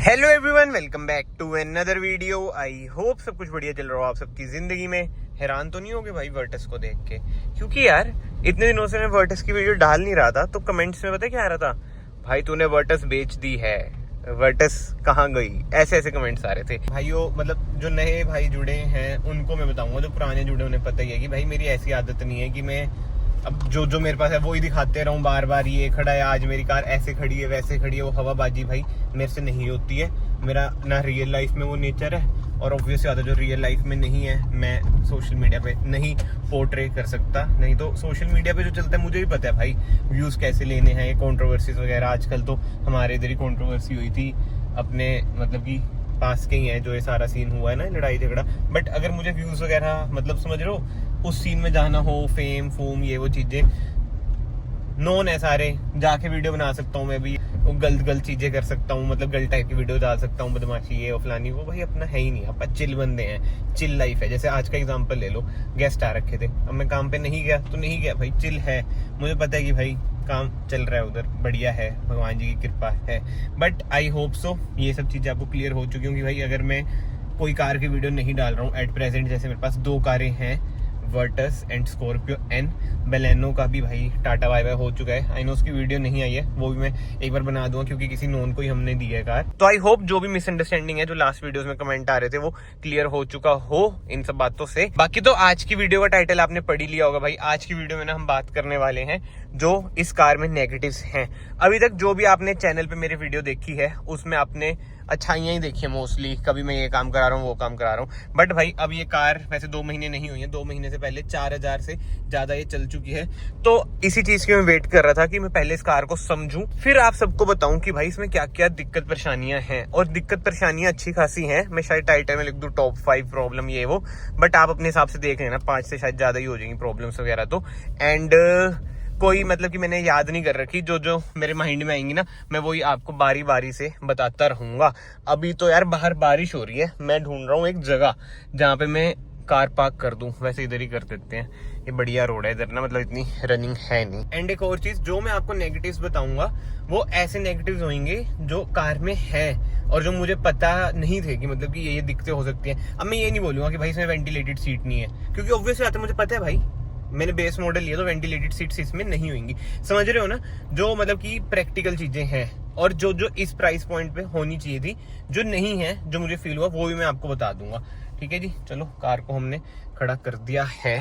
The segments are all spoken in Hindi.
Hello everyone, welcome back to another video. I hope सब कुछ बढ़िया चल रहा हो आप सबकी जिंदगी में। हैरान तो नहीं होगे भाई वर्टस को देख के, क्योंकि यार इतने दिनों से मैं वर्टस की वीडियो डाल नहीं रहा था। तो कमेंट्स में पता क्या आ रहा था, भाई तूने वर्टस बेच दी है, वर्टस कहाँ गई, ऐसे ऐसे कमेंट्स आ रहे थे भाइयों। मतलब जो नए भाई जुड़े हैं उनको मैं बताऊंगा, जो पुराने जुड़े उन्हें पता ही है कि भाई मेरी ऐसी आदत नहीं है कि मैं अब जो मेरे पास है वो ही दिखाते रहूं बार बार। ये खड़ा है, आज मेरी कार ऐसे खड़ी है वैसे खड़ी है, वो हवाबाजी भाई मेरे से नहीं होती है। मेरा ना रियल लाइफ में वो नेचर है, और ऑब्वियस बात है जो रियल लाइफ में नहीं है मैं सोशल मीडिया पे नहीं पोर्ट्रे कर सकता। नहीं तो सोशल मीडिया पे जो चलता है मुझे भी पता है भाई व्यूज कैसे लेने हैं, ये कंट्रोवर्सीज वगैरह। आजकल तो हमारे इधर ही कंट्रोवर्सी हुई थी अपने मतलब कि पास के ही है जो ये सारा सीन हुआ है ना, लड़ाई झगड़ा। बट अगर मुझे व्यूज वगैरह मतलब समझ रहे हो उस सीन में जाना हो, फेम फूम ये वो चीजें नोन है सारे, जाके वीडियो बना सकता हूँ मैं भी, गलत चीजें कर सकता हूँ, मतलब गलत टाइप की वीडियो डाल सकता हूँ, बदमाशी ये फलानी वो। भाई अपना है ही नहीं, आप चिल बंदे हैं, चिल लाइफ है। जैसे आज का एग्जांपल ले लो, गेस्ट आ रखे थे, अब मैं काम पे नहीं गया तो नहीं गया भाई, चिल है। मुझे पता है कि भाई काम चल रहा है उधर, बढ़िया है, भगवान जी की कृपा है। बट आई होप सो ये सब चीजें आपको क्लियर हो चुकी होंगी भाई। अगर मैं कोई कार की वीडियो नहीं डाल रहा हूँ एट प्रेजेंट, जैसे मेरे पास 2 कारें हैं, Virtus and Scorpio N. Baleno का भी भाई टाटा बाय बाय हो चुका है। आई नो उसकी वीडियो नहीं आई है, वो भी मैं एक बार बना दूंगा क्योंकि किसी नोन को ही हमने दी है कार। तो आई होप जो भी मिसअंडरस्टैंडिंग है जो लास्ट वीडियोस में कमेंट आ रहे थे वो क्लियर हो चुका हो इन सब बातों से। बाकी तो आज की वीडियो का टाइटल आपने पढ़ ही लिया होगा भाई। आज की वीडियो में ना हम बात करने वाले हैं जो इस कार में नेगेटिव्स हैं। अभी तक जो भी आपने चैनल पे मेरी वीडियो देखी है उसमें आपने अच्छाइयां ही देखी है मोस्टली। कभी मैं ये काम करा रहा हूँ वो काम करा रहा हूँ, बट भाई अब ये कार वैसे 2 महीने नहीं हुई है, 2 महीने से पहले 4000 से ज्यादा ये चल चुकी है। तो इसी चीज की मैं वेट कर रहा था कि मैं पहले इस कार को समझूं, फिर आप सबको बताऊं कि भाई इसमें क्या क्या दिक्कत परेशानियां हैं। और दिक्कत परेशानियां अच्छी खासी हैं, मैं शायद टाइटल में लिख दूं टॉप 5 प्रॉब्लम ये वो, बट आप अपने हिसाब से देख लेना, 5 से शायद ज्यादा ही हो जाएंगी प्रॉब्लम्स वगैरह तो। एंड कोई मतलब कि मैंने याद नहीं कर रखी, जो मेरे माइंड में आएंगी ना मैं वही आपको बारी बारी से बताता रहूंगा। अभी तो यार बाहर बारिश हो रही है, मैं ढूंढ रहा हूँ एक जगह जहाँ पे मैं कार पार्क कर दूं। वैसे इधर ही कर देते हैं, ये बढ़िया रोड है इधर ना, मतलब इतनी रनिंग है नहीं। एंड एक और चीज, जो मैं आपको नेगेटिव्स बताऊंगा वो ऐसे नेगेटिव्स होंगे जो कार में है और जो मुझे पता नहीं थे कि मतलब कि ये दिक्कतें हो सकती हैं। अब मैं ये नहीं बोलूंगा कि भाई इसमें वेंटिलेटेड सीट नहीं है, क्योंकि ऑब्वियसली बात है मुझे पता है भाई, मैंने बेस मॉडल लिया तो वेंटिलेटेड सीट्स इसमें नहीं होंगी। समझ रहे हो ना, जो मतलब कि प्रैक्टिकल चीजें हैं और जो इस प्राइस पॉइंट पे होनी चाहिए थी, जो नहीं है, जो मुझे फील हुआ वो भी मैं आपको बता दूंगा। ठीक है जी, चलो कार को हमने खड़ा कर दिया है।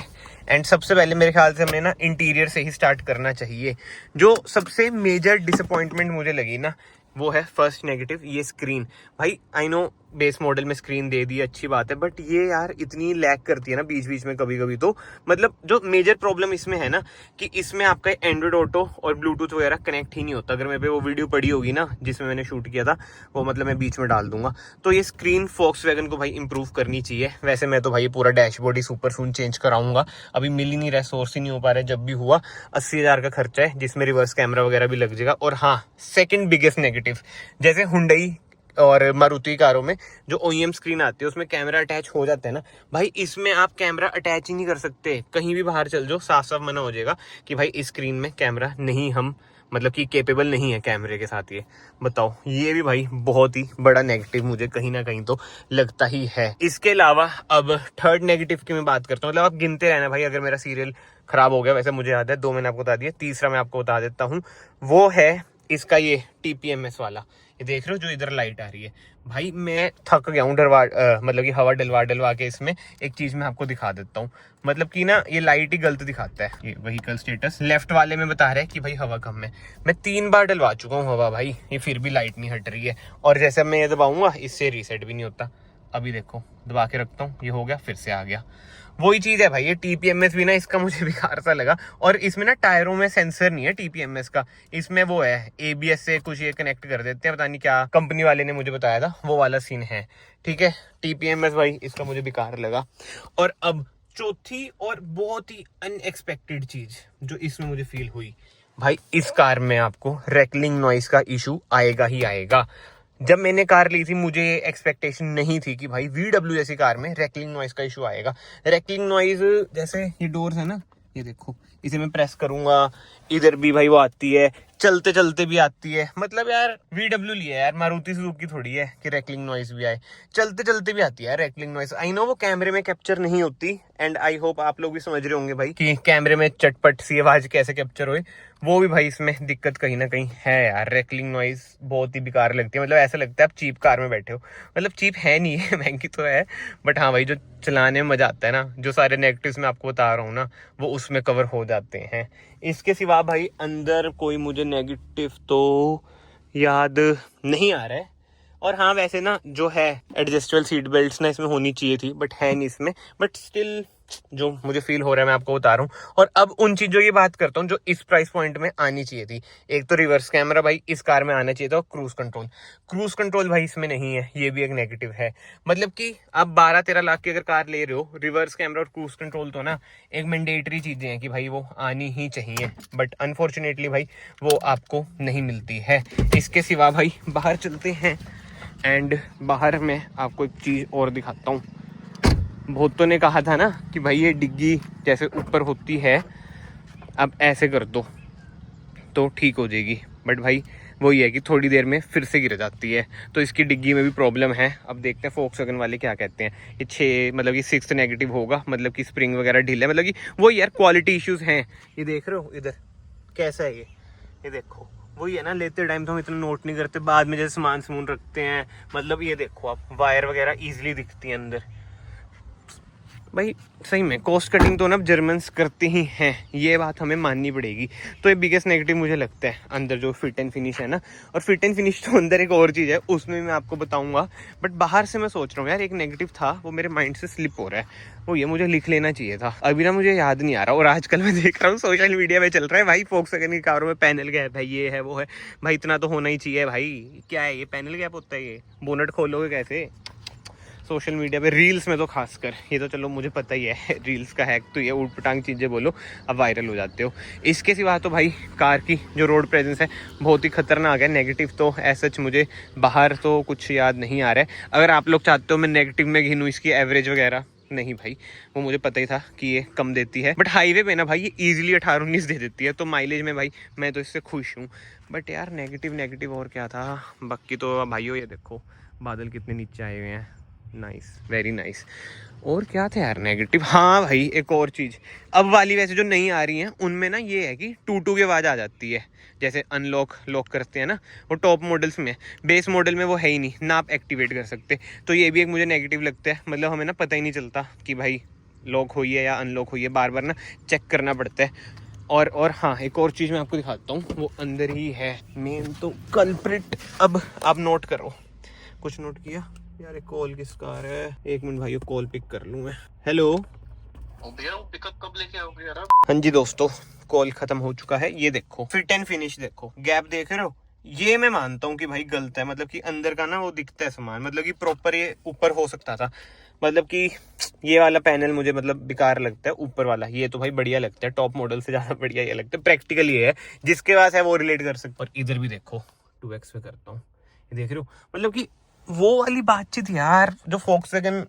एंड सबसे पहले मेरे ख्याल से हमने ना इंटीरियर से ही स्टार्ट करना चाहिए। जो सबसे मेजर डिसअपॉइंटमेंट मुझे लगी ना वो है फर्स्ट नेगेटिव, ये स्क्रीन। भाई आई नो बेस मॉडल में स्क्रीन दे दी अच्छी बात है, बट ये यार इतनी लैग करती है ना बीच बीच में कभी कभी। तो मतलब जो मेजर प्रॉब्लम इसमें है ना कि इसमें आपका एंड्रॉइड ऑटो और ब्लूटूथ वगैरह कनेक्ट ही नहीं होता। अगर मेरे पे वो वीडियो पड़ी होगी ना जिसमें मैंने शूट किया था, वो मतलब मैं बीच में डाल दूंगा। तो ये स्क्रीन वैगन को भाई इंप्रूव करनी चाहिए। वैसे मैं तो भाई पूरा डैशबोर्ड ही सुपर सून चेंज कराऊंगा, अभी मिल ही नहीं रहा, सोर्स ही नहीं हो पा रहा है। जब भी हुआ 80,000 का खर्चा है, जिसमें रिवर्स कैमरा वगैरह भी लग जाएगा। और हाँ, सेकंड बिगेस्ट नेगेटिव, जैसे हुंडई और मारुति कारों में जो ओईएम स्क्रीन आती है उसमें कैमरा अटैच हो जाता है ना, भाई इसमें आप कैमरा अटैच ही नहीं कर सकते। कहीं भी बाहर चल जाओ साफ साफ मना हो जाएगा कि भाई इस स्क्रीन में कैमरा नहीं, हम मतलब कि केपेबल नहीं है कैमरे के साथ। ये बताओ, ये भी भाई बहुत ही बड़ा नेगेटिव मुझे कहीं ना कहीं तो लगता ही है। इसके अलावा अब थर्ड नेगेटिव की मैं बात करता हूँ, मतलब आप गिनते रहना भाई अगर मेरा सीरियल खराब हो गया। वैसे मुझे याद है 2 मैंने आपको बता दिया, तीसरा मैं आपको बता देता हूँ, वो है इसका ये TPMS वाला। ये देख रहे हो जो इधर लाइट आ रही है, भाई मैं थक गया हूँ मतलब कि हवा डलवा के इसमें। एक चीज मैं आपको दिखा देता हूँ, मतलब कि ना ये लाइट ही गलत दिखाता है। ये व्हीकल स्टेटस लेफ्ट वाले में बता रहा है कि भाई हवा कम है, मैं 3 बार डलवा चुका हूँ हवा भाई, ये फिर भी लाइट नहीं हट रही है। और जैसे मैं ये दबाऊंगा इससे रीसेट भी नहीं होता। अभी देखो दबा के रखता हूँ, ये हो गया, फिर से आ गया। वही चीज है भाई, ये TPMS भी ना इसका मुझे बेकार सा लगा। और इसमें ना टायरों में सेंसर नहीं है TPMS का, इसमें वो है ABS से कुछ ये कनेक्ट कर देते हैं, पता नहीं क्या कंपनी वाले ने मुझे बताया था, वो वाला सीन है। ठीक है, TPMS भाई इसका मुझे बेकार लगा। और अब चौथी और बहुत ही अनएक्सपेक्टेड चीज जो इसमें मुझे फील हुई, भाई इस कार में आपको रैकलिंग नॉइस का इशू आएगा ही आएगा। जब मैंने कार ली थी मुझे एक्सपेक्टेशन नहीं थी कि भाई VW जैसी कार में रैकलिंग नॉइस का इशू आएगा। रैकलिंग नॉइस जैसे ये डोर्स है ना, ये देखो, इसे मैं प्रेस करूंगा, इधर भी भाई वो आती है, चलते चलते भी आती है। मतलब यार VW लिया है यार, मारुति सुजुकी थोड़ी है कि रैकलिंग नॉइज भी आए, चलते चलते भी आती है यार रैकलिंग नॉइज। आई नो वो कैमरे में कैप्चर नहीं होती, एंड आई होप आप लोग भी समझ रहे होंगे भाई कि कैमरे में चटपट सी आवाज कैसे कैप्चर होए। वो भी भाई इसमें दिक्कत कहीं ना कहीं है यार, रैकलिंग नॉइज बहुत ही बेकार लगती है। मतलब ऐसा लगता है आप चीप कार में बैठे हो। मतलब चीप है नहीं है, महंगी तो है, बट हाँ भाई जो चलाने में मजा आता है ना, जो सारे नेगेटिव्स मैं आपको बता रहा हूँ ना, वो उसमें कवर हो जाते हैं। इसके सिवा भाई अंदर कोई मुझे नेगेटिव तो याद नहीं आ रहा है। और हाँ वैसे ना जो है एडजस्टेबल सीट बेल्ट्स ना इसमें होनी चाहिए थी, बट है नहीं इसमें। बट स्टिल जो मुझे फील हो रहा है मैं आपको बता रहा हूँ। और अब उन चीजों की बात करता हूँ जो इस प्राइस पॉइंट में आनी चाहिए थी। एक तो रिवर्स कैमरा भाई इस कार में आना चाहिए था, और क्रूज कंट्रोल भाई इसमें नहीं है, ये भी एक नेगेटिव है। मतलब कि आप 12-13 लाख की अगर कार ले रहे हो, रिवर्स कैमरा और क्रूज कंट्रोल तो ना एक मैंडेटरी चीजें हैं कि भाई वो आनी ही चाहिए, बट अनफॉर्चुनेटली भाई वो आपको नहीं मिलती है। इसके सिवा भाई बाहर चलते हैं, एंड बाहर मैं आपको एक चीज और दिखाता हूँ। बहुतों ने कहा था ना कि भाई ये डिग्गी जैसे ऊपर होती है, अब ऐसे कर दो तो ठीक हो जाएगी, बट भाई वही है कि थोड़ी देर में फिर से गिर जाती है। तो इसकी डिग्गी में भी प्रॉब्लम है। अब देखते हैं फोक्सवैगन वाले क्या कहते हैं। ये 6 मतलब कि 6 नेगेटिव होगा, मतलब कि स्प्रिंग वगैरह ढीला है, मतलब कि वो यार क्वालिटी इश्यूज हैं। ये देख रहे हो इधर कैसा है ये देखो, वही है ना, लेते टाइम तो हम इतना नोट नहीं करते, बाद में जैसे सामान रखते हैं। मतलब ये देखो आप, वायर वगैरह ईजिली दिखती है अंदर। भाई सही में कॉस्ट कटिंग तो ना जर्मन्स करते ही हैं, ये बात हमें माननी पड़ेगी। तो ये बिगेस्ट नेगेटिव मुझे लगता है अंदर जो फिट एंड फिनिश है ना। और फिट एंड फिनिश तो अंदर एक और चीज़ है, उसमें मैं आपको बताऊंगा। बट बाहर से मैं सोच रहा हूँ यार, एक नेगेटिव था वो मेरे माइंड से स्लिप हो रहा है, वो ये मुझे लिख लेना चाहिए था, अभी ना मुझे याद नहीं आ रहा। और आजकल मैं देख रहा हूँ सोशल मीडिया में चल रहा है भाई, फोक्सवैगन की कारों में पैनल गैप है, ये है वो है। भाई इतना तो होना ही चाहिए भाई, क्या है ये पैनल गैप होता है? ये बोनट खोलोगे कैसे? सोशल मीडिया पे रील्स में तो खासकर, ये तो चलो मुझे पता ही है, रील्स का हैक तो ये ऊट पटांग चीज़ें बोलो अब वायरल हो जाते हो। इसके सिवा तो भाई कार की जो रोड प्रेजेंस है बहुत ही खतरनाक है। नेगेटिव तो ऐसा मुझे बाहर तो कुछ याद नहीं आ रहा है। अगर आप लोग चाहते हो मैं नेगेटिव में गिनूँ इसकी एवरेज वगैरह, नहीं भाई वो मुझे पता ही था कि ये कम देती है, बट हाईवे पे ना भाई ये ईजिली 18-19 दे देती है। तो माइलेज में भाई मैं तो इससे खुश हूँ। बट यार नेगेटिव और क्या था बाकी तो भाइयों, ये देखो बादल कितने नीचे आए हुए हैं, नाइस, वेरी नाइस। और क्या था यार नेगेटिव? हाँ भाई एक और चीज़, अब वाली वैसे जो नहीं आ रही हैं उनमें ना ये है कि टू की आवाज़ आ जाती है, जैसे अनलॉक लॉक करते हैं ना, वो टॉप मॉडल्स में। बेस मॉडल में वो है ही नहीं ना, आप एक्टिवेट कर सकते। तो ये भी एक मुझे नेगेटिव लगता है। मतलब हमें ना पता ही नहीं चलता कि भाई लॉक हुई है या अनलॉक हुई है, बार बार ना चेक करना पड़ता है। और हाँ एक और चीज़ मैं आपको दिखाता हूँ, वो अंदर ही है मेन तो कल्प्रिट। अब आप नोट करो, कुछ नोट किया यार? एक कॉल किसका आ रहा है, एक मिनट भाई कॉल पिक कर लूँ मैं। हेलो भैया, पिकअप कब लेके आओगे यार? हाँ जी दोस्तों, कॉल खत्म हो चुका है। ये देखो फिट एंड फिनिश, देखो गैप देख रहे हो? ये मैं मानता हूँ कि भाई गलत है, मतलब कि अंदर का ना वो दिखता है सामान, मतलब कि प्रॉपर ये ऊपर हो सकता था। मतलब कि ये वाला पैनल मुझे मतलब बेकार लगता है, ऊपर वाला। ये तो भाई बढ़िया लगता है, टॉप मॉडल से ज्यादा बढ़िया ये लगता है। प्रैक्टिकल ये है, जिसके पास है वो रिलेट कर सकता है। और इधर भी देखो 2x पे करता हूँ, ये देख रहे हो? मतलब कि वो वाली बातचीत यार जो फोक्सवैगन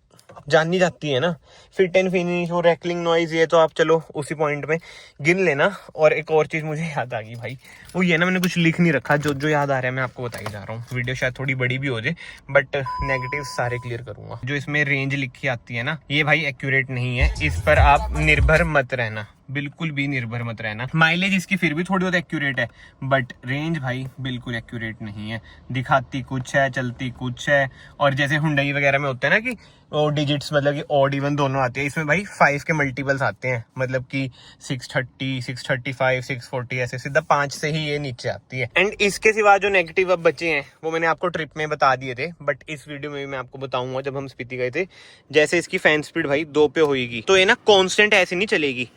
जाननी जाती है ना, फिट एंड फिनिश और रैकलिंग नॉइज, ये तो आप चलो उसी पॉइंट में गिन लेना। और एक और चीज मुझे याद आ गई भाई, वो ये ना मैंने कुछ लिख नहीं रखा, जो जो याद आ रहा है मैं आपको बताई जा रहा हूँ। वीडियो शायद थोड़ी बड़ी भी हो जाए, बट नेगेटिव सारे क्लियर करूंगा। जो इसमें रेंज लिखी आती है ना, ये भाई एक्यूरेट नहीं है, इस पर आप निर्भर मत रहना, बिल्कुल भी निर्भर मत रहना। माइलेज इसकी फिर भी थोड़ी बहुत एक्यूरेट है, बट रेंज भाई बिल्कुल एक्यूरेट नहीं है। दिखाती कुछ है, चलती कुछ है। और जैसे हुंडई वगैरह में होता है ना कि वो डिजिट्स मतलब कि ऑड इवन दोनों आती है, इसमें भाई 5 के मल्टीपल्स आते हैं। मतलब कि 630, 635, 640 ऐसे सीधा 5 से ही ये नीचे आती है। एंड इसके सिवा जो नेगेटिव अब बचे हैं वो मैंने आपको ट्रिप में बता दिए थे, बट इस वीडियो में भी मैं आपको बताऊंगा जब हम स्पीति गए थे। जैसे इसकी फैन स्पीड भाई 2 पे होगी, तो ये ना कॉन्स्टेंट ऐसे नहीं चलेगी,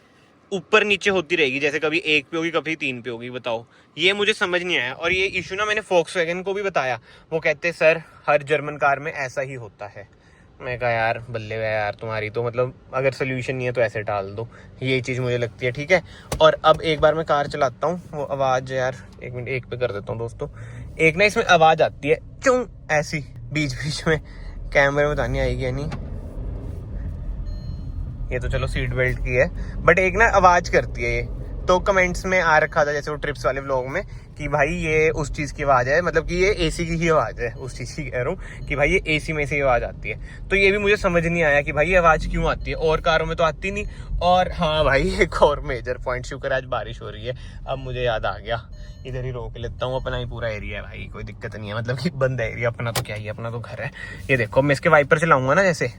ऊपर नीचे होती रहेगी। जैसे कभी 1 पे होगी, कभी 3 पे होगी। बताओ, ये मुझे समझ नहीं आया। और ये इशू ना मैंने फोक्सवैगन को भी बताया, वो कहते सर हर जर्मन कार में ऐसा ही होता है। मैं कहा यार बल्ले है यार तुम्हारी तो, मतलब अगर सोल्यूशन नहीं है तो ऐसे टाल दो। ये चीज़ मुझे लगती है, ठीक है। और अब एक बार मैं कार चलाता हूँ, वो आवाज़ यार 1 मिनट 1 पे कर देता हूँ दोस्तों। एक ना इसमें आवाज़ आती है चूं ऐसी बीच बीच में, कैमरे में बतानी आएगी या नहीं, ये तो चलो सीट बेल्ट की है, बट एक ना आवाज करती है ये। तो कमेंट्स में आ रखा था जैसे वो ट्रिप्स वाले व्लॉग में कि भाई ये उस चीज की आवाज है, मतलब कि ये एसी की ही आवाज है, उस चीज की कह रहा हूँ कि भाई ये एसी में से आवाज आती है। तो ये भी मुझे समझ नहीं आया कि भाई ये आवाज क्यों आती है, और कारों में तो आती नहीं। और हाँ भाई, एक और मेजर पॉइंट, शुक्र आज बारिश हो रही है, अब मुझे याद आ गया, इधर ही रोक लेता हूँ, अपना ही पूरा एरिया है भाई, कोई दिक्कत नहीं है, मतलब कि बंद है एरिया, अपना तो क्या ही है, अपना तो घर है। ये देखो मैं इसके वाइपर चलाऊंगा ना जैसे,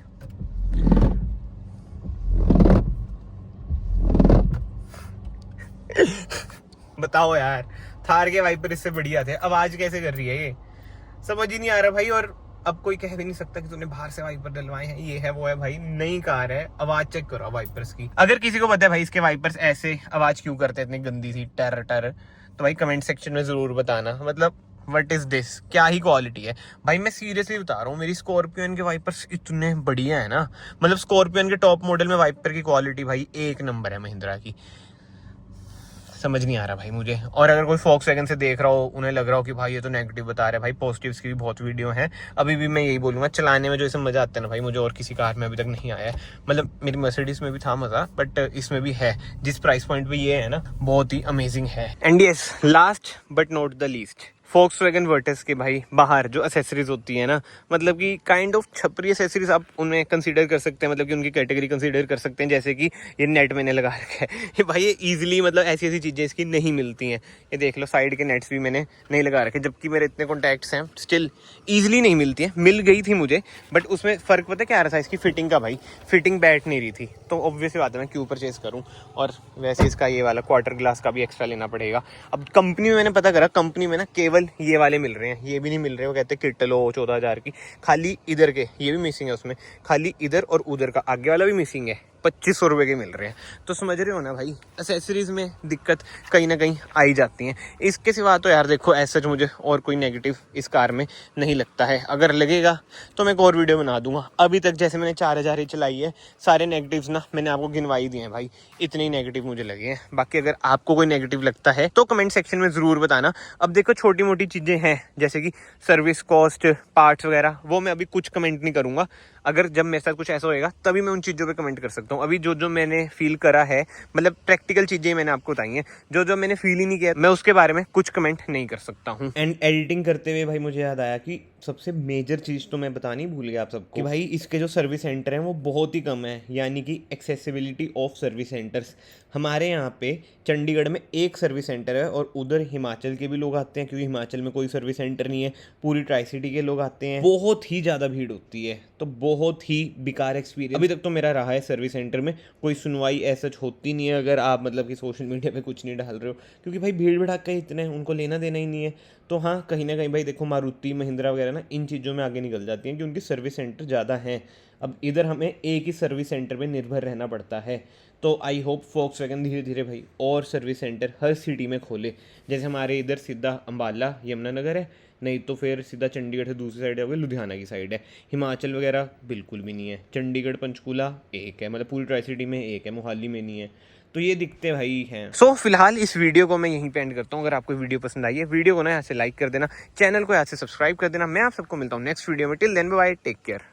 बताओ यार, थार के वाइपर इससे बढ़िया थे, आवाज कैसे कर रही है ये, समझ ही नहीं आ रहा भाई। और अब कोई कह भी नहीं सकता कि तूने बाहर से वाइपर डलवाए हैं, ये है वो है, भाई नई कार है, आवाज चेक करो वाइपर्स की। अगर किसी को पता है भाई इसके वाइपर्स ऐसे आवाज क्यों करते हैं, इतनी गंदी सी टर टर, तो भाई कमेंट सेक्शन में जरूर बताना, मतलब व्हाट इज दिस, क्या ही क्वालिटी है भाई। मैं सीरियसली बता रहा हूँ, मेरी स्कॉर्पियन के वाइपर्स इतने बढ़िया है ना, मतलब स्कॉर्पियन के टॉप मॉडल में वाइपर की क्वालिटी भाई एक नंबर है महिंद्रा की, समझ नहीं आ रहा भाई मुझे। और अगर कोई Volkswagen से देख रहा हो, उन्हें लग रहा हो कि भाई ये तो नेगेटिव बता रहा है, भाई पॉजिटिव्स की भी बहुत वीडियो हैं, अभी भी मैं यही बोलूंगा, चलाने में जो इसे मजा आता है ना भाई, मुझे और किसी कार में अभी तक नहीं आया है। मतलब मेरी मर्सिडीज में भी था मजा, बट इसमें भी है, जिस प्राइस पॉइंट पे ये है ना, बहुत ही अमेजिंग है। And yes, last but not the least, Volkswagen Virtus के भाई बाहर जो एसेसरीज होती है ना, मतलब कि काइंड ऑफ छपरी एसेसरीज आप उन्हें कंसीडर कर सकते हैं, मतलब कि उनकी कैटेगरी कंसीडर कर सकते हैं, जैसे कि ये नेट मैंने लगा रखा है, ये भाई ये इजीली, मतलब ऐसी ऐसी चीज़ें इसकी नहीं मिलती हैं। ये देख लो साइड के नेट्स भी मैंने नहीं लगा रखे, जबकि मेरे इतने कॉन्टैक्ट्स हैं, स्टिल ईजिली नहीं मिलती हैं, मिल गई थी मुझे, बट उसमें फ़र्क पता क्या आ रहा था, इसकी फिटिंग का भाई, फिटिंग बैठ नहीं रही थी, तो ऑब्वियसली बात है मैं क्यों परचेज करूँ। और वैसे इसका ये वाला क्वार्टर ग्लास का भी एक्स्ट्रा लेना पड़ेगा। अब कंपनी में मैंने पता करा, कंपनी में ना केवल ये वाले मिल रहे हैं, ये भी नहीं मिल रहे, वो कहते हैं किट लो 14,000 की, खाली इधर के ये भी मिसिंग है उसमें, खाली इधर और उधर का आगे वाला भी मिसिंग है, 2500 रुपये के मिल रहे हैं। तो समझ रहे हो ना भाई, एसेसरीज में दिक्कत कहीं ना कहीं आई जाती हैं। इसके सिवा तो यार देखो ऐसा मुझे और कोई नेगेटिव इस कार में नहीं लगता है, अगर लगेगा तो मैं एक और वीडियो बना दूंगा। अभी तक जैसे मैंने 4000 ही चलाई है, सारे नेगेटिव्स ना मैंने आपको गिनवाई दिए हैं भाई, इतने ही नेगेटिव मुझे लगे हैं। बाकी अगर आपको कोई नेगेटिव लगता है तो कमेंट सेक्शन में ज़रूर बताना। अब देखो छोटी मोटी चीज़ें हैं जैसे कि सर्विस कॉस्ट, पार्ट्स वगैरह, वो मैं अभी कुछ कमेंट नहीं करूँगा, अगर जब मेरे साथ कुछ ऐसा होएगा तभी मैं उन चीज़ों पे कमेंट कर सकता हूँ। अभी जो जो मैंने फील करा है, मतलब प्रैक्टिकल चीज़ें मैंने आपको बताई हैं, जो जो मैंने फील ही नहीं किया, मैं उसके बारे में कुछ कमेंट नहीं कर सकता हूँ। एंड एडिटिंग करते हुए भाई मुझे याद आया कि सबसे मेजर चीज़ तो मैं बतानी भूल गया आप सबको, कि भाई इसके जो सर्विस सेंटर हैं वो बहुत ही कम है, यानी कि एक्सेसिबिलिटी ऑफ सर्विस सेंटर्स। हमारे यहाँ पे चंडीगढ़ में एक सर्विस सेंटर है, और उधर हिमाचल के भी लोग आते हैं, क्योंकि हिमाचल में कोई सर्विस सेंटर नहीं है, पूरी ट्राई सिटी के लोग आते हैं, बहुत ही ज़्यादा भीड़ होती है, तो बहुत ही बेकार एक्सपीरियंस अभी तक तो मेरा रहा है सर्विस सेंटर में। कोई सुनवाई ऐसा होती नहीं है, अगर आप मतलब कि सोशल मीडिया पे कुछ नहीं डाल रहे हो, क्योंकि भाई भीड़ भड़ाका इतने उनको लेना देना ही नहीं है। तो हाँ, कहीं ना कहीं भाई देखो मारुति महिंद्रा वगैरह ना इन चीज़ों में आगे निकल जाती हैं कि उनकी सर्विस सेंटर ज़्यादा हैं। अब इधर हमें एक ही सर्विस सेंटर पे निर्भर रहना पड़ता है। तो आई होप Volkswagen धीरे धीरे भाई और सर्विस सेंटर हर सिटी में खोले, जैसे हमारे इधर सीधा अम्बाला यमुनानगर है, नहीं तो फिर सीधा चंडीगढ़ से दूसरी साइड होगी, लुधियाना की साइड है। हिमाचल वगैरह बिल्कुल भी नहीं है, चंडीगढ़ पंचकूला एक है, मतलब पूरी ट्राई सिटी में एक है, मोहाली में नहीं है। तो ये दिखते भाई हैं। सो फिलहाल इस वीडियो को मैं यहीं पे एंड करता हूँ। अगर आपको वीडियो पसंद आई है, वीडियो को ना यहाँ से लाइक कर देना, चैनल को यहाँ से सब्सक्राइब कर देना। मैं आप सबको मिलता हूँ नेक्स्ट वीडियो में। Till then bye, take care.